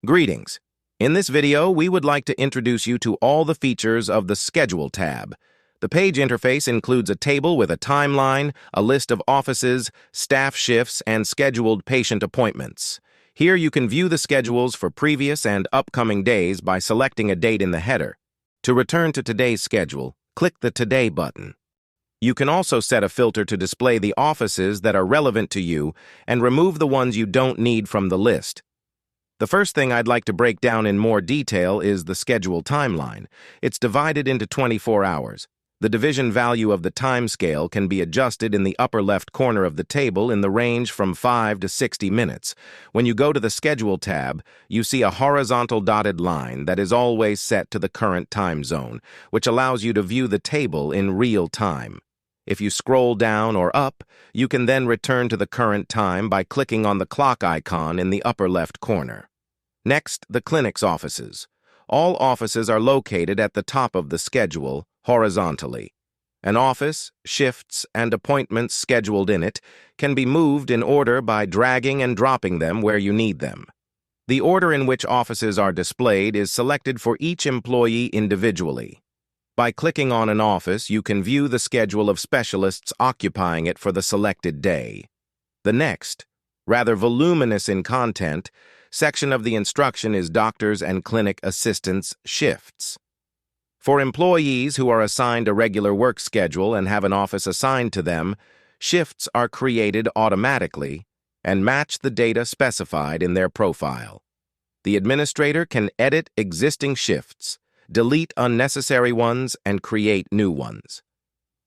Greetings. In this video, we would like to introduce you to all the features of the Schedule tab. The page interface includes a table with a timeline, a list of offices, staff shifts, and scheduled patient appointments. Here you can view the schedules for previous and upcoming days by selecting a date in the header. To return to today's schedule, click the Today button. You can also set a filter to display the offices that are relevant to you and remove the ones you don't need from the list. The first thing I'd like to break down in more detail is the schedule timeline. It's divided into 24 hours. The division value of the time scale can be adjusted in the upper left corner of the table in the range from 5 to 60 minutes. When you go to the Schedule tab, you see a horizontal dotted line that is always set to the current time zone, which allows you to view the table in real time. If you scroll down or up, you can then return to the current time by clicking on the clock icon in the upper left corner. Next, the clinic's offices. All offices are located at the top of the schedule, horizontally. An office, shifts, and appointments scheduled in it can be moved in order by dragging and dropping them where you need them. The order in which offices are displayed is selected for each employee individually. By clicking on an office, you can view the schedule of specialists occupying it for the selected day. The next, rather voluminous in content, section of the instruction is Doctors and Clinic Assistants shifts. For employees who are assigned a regular work schedule and have an office assigned to them, shifts are created automatically and match the data specified in their profile. The administrator can edit existing shifts, delete unnecessary ones, and create new ones.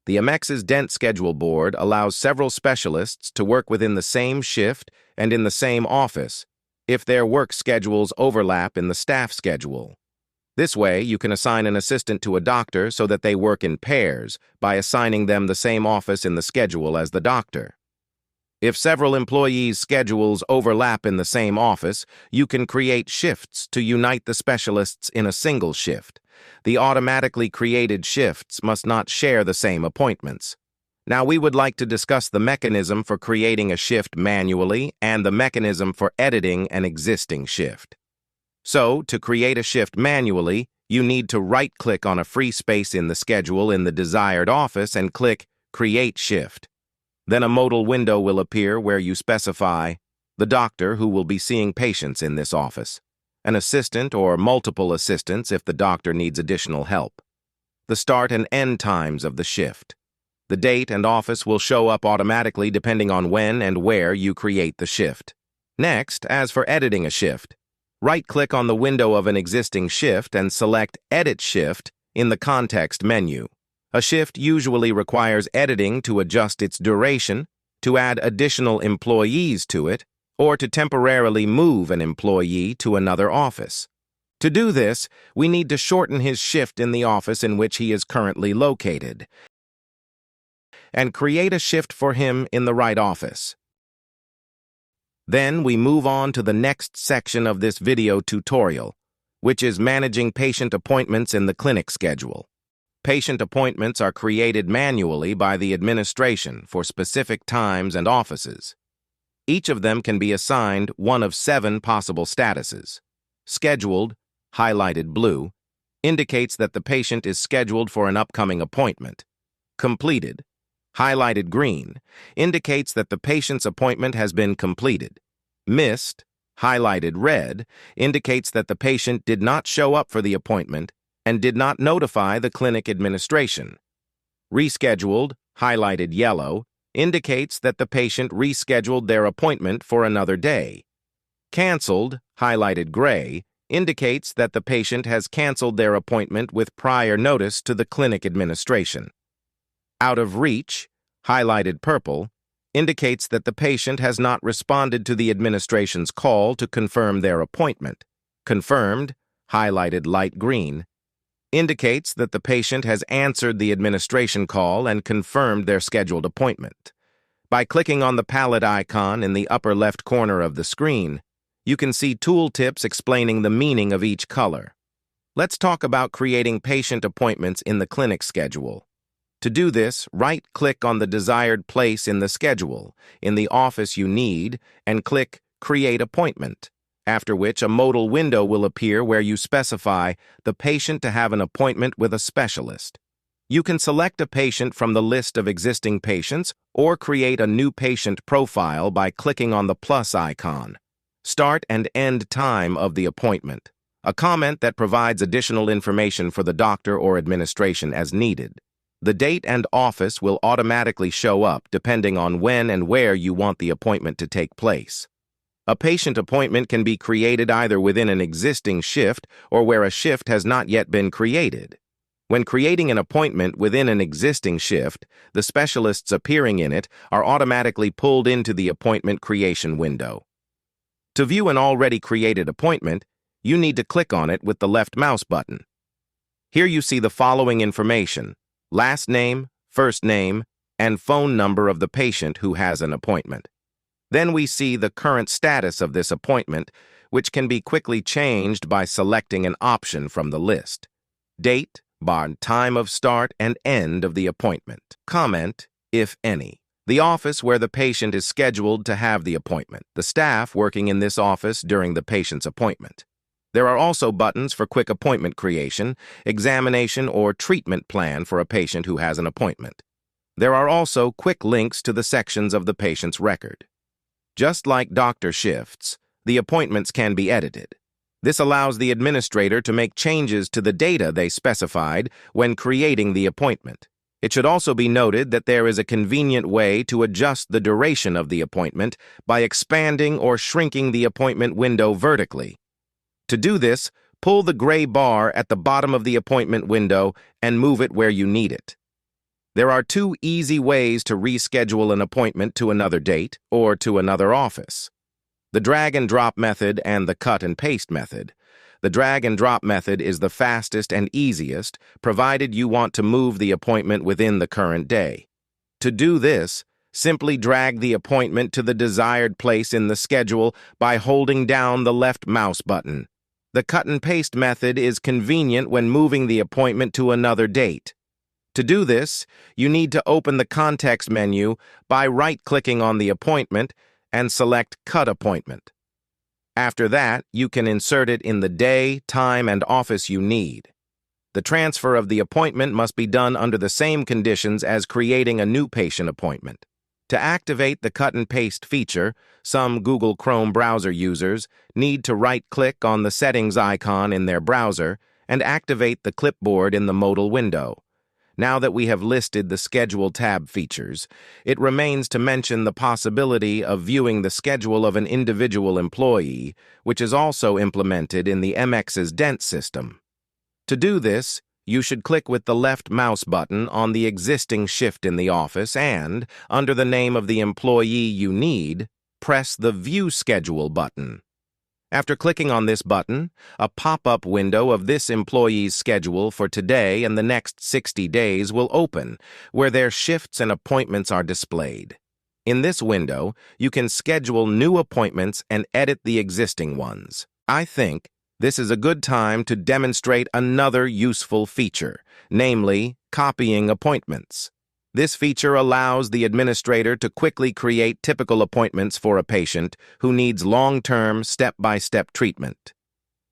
The Amex's Dent Schedule Board allows several specialists to work within the same shift and in the same office if their work schedules overlap in the staff schedule. This way, you can assign an assistant to a doctor so that they work in pairs by assigning them the same office in the schedule as the doctor. If several employees' schedules overlap in the same office, you can create shifts to unite the specialists in a single shift. The automatically created shifts must not share the same appointments. Now we would like to discuss the mechanism for creating a shift manually and the mechanism for editing an existing shift. So, to create a shift manually, you need to right-click on a free space in the schedule in the desired office and click Create Shift. Then a modal window will appear where you specify the doctor who will be seeing patients in this office, an assistant or multiple assistants if the doctor needs additional help, the start and end times of the shift. The date and office will show up automatically depending on when and where you create the shift. Next, as for editing a shift, right-click on the window of an existing shift and select Edit Shift in the context menu. A shift usually requires editing to adjust its duration, to add additional employees to it, or to temporarily move an employee to another office. To do this, we need to shorten his shift in the office in which he is currently located and create a shift for him in the right office. Then we move on to the next section of this video tutorial, which is managing patient appointments in the clinic schedule. Patient appointments are created manually by the administration for specific times and offices. Each of them can be assigned one of 7 possible statuses. Scheduled, highlighted blue, indicates that the patient is scheduled for an upcoming appointment. Completed, highlighted green, indicates that the patient's appointment has been completed. Missed, highlighted red, indicates that the patient did not show up for the appointment and did not notify the clinic administration. Rescheduled, highlighted yellow, indicates that the patient rescheduled their appointment for another day. Canceled, highlighted gray, indicates that the patient has canceled their appointment with prior notice to the clinic administration. Out of reach, highlighted purple, indicates that the patient has not responded to the administration's call to confirm their appointment. Confirmed, highlighted light green, indicates that the patient has answered the administration call and confirmed their scheduled appointment. By clicking on the palette icon in the upper left corner of the screen, you can see tooltips explaining the meaning of each color. Let's talk about creating patient appointments in the clinic schedule. To do this, right-click on the desired place in the schedule, in the office you need, and click Create Appointment. after which a modal window will appear where you specify the patient to have an appointment with a specialist. You can select a patient from the list of existing patients or create a new patient profile by clicking on the plus icon. Start and end time of the appointment, a comment that provides additional information for the doctor or administration as needed. The date and office will automatically show up depending on when and where you want the appointment to take place. A patient appointment can be created either within an existing shift or where a shift has not yet been created. When creating an appointment within an existing shift, the specialists appearing in it are automatically pulled into the appointment creation window. To view an already created appointment, you need to click on it with the left mouse button. Here you see the following information: last name, first name, and phone number of the patient who has an appointment. Then we see the current status of this appointment, which can be quickly changed by selecting an option from the list. Date, time of start and end of the appointment. Comment, if any. The office where the patient is scheduled to have the appointment. The staff working in this office during the patient's appointment. There are also buttons for quick appointment creation, examination, or treatment plan for a patient who has an appointment. There are also quick links to the sections of the patient's record. Just like doctor shifts, the appointments can be edited. This allows the administrator to make changes to the data they specified when creating the appointment. It should also be noted that there is a convenient way to adjust the duration of the appointment by expanding or shrinking the appointment window vertically. To do this, pull the gray bar at the bottom of the appointment window and move it where you need it. There are two easy ways to reschedule an appointment to another date or to another office: the drag and drop method and the cut and paste method. The drag and drop method is the fastest and easiest, provided you want to move the appointment within the current day. To do this, simply drag the appointment to the desired place in the schedule by holding down the left mouse button. The cut and paste method is convenient when moving the appointment to another date. To do this, you need to open the context menu by right-clicking on the appointment and select Cut Appointment. After that, you can insert it in the day, time, and office you need. The transfer of the appointment must be done under the same conditions as creating a new patient appointment. To activate the cut and paste feature, some Google Chrome browser users need to right-click on the settings icon in their browser and activate the clipboard in the modal window. Now that we have listed the Schedule tab features, it remains to mention the possibility of viewing the schedule of an individual employee, which is also implemented in the MX's Dent system. To do this, you should click with the left mouse button on the existing shift in the office and, under the name of the employee you need, press the View Schedule button. After clicking on this button, a pop-up window of this employee's schedule for today and the next 60 days will open, where their shifts and appointments are displayed. In this window, you can schedule new appointments and edit the existing ones. I think this is a good time to demonstrate another useful feature, namely copying appointments. This feature allows the administrator to quickly create typical appointments for a patient who needs long-term, step-by-step treatment.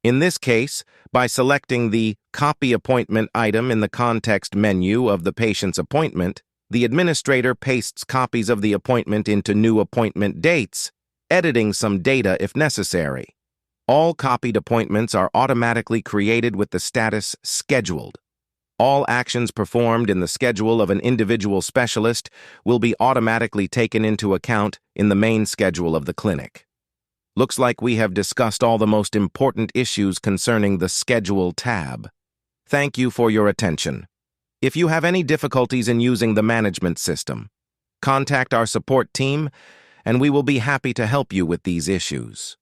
In this case, by selecting the Copy Appointment item in the context menu of the patient's appointment, the administrator pastes copies of the appointment into new appointment dates, editing some data if necessary. All copied appointments are automatically created with the status Scheduled. All actions performed in the schedule of an individual specialist will be automatically taken into account in the main schedule of the clinic. Looks like we have discussed all the most important issues concerning the Schedule tab. Thank you for your attention. If you have any difficulties in using the management system, contact our support team, and we will be happy to help you with these issues.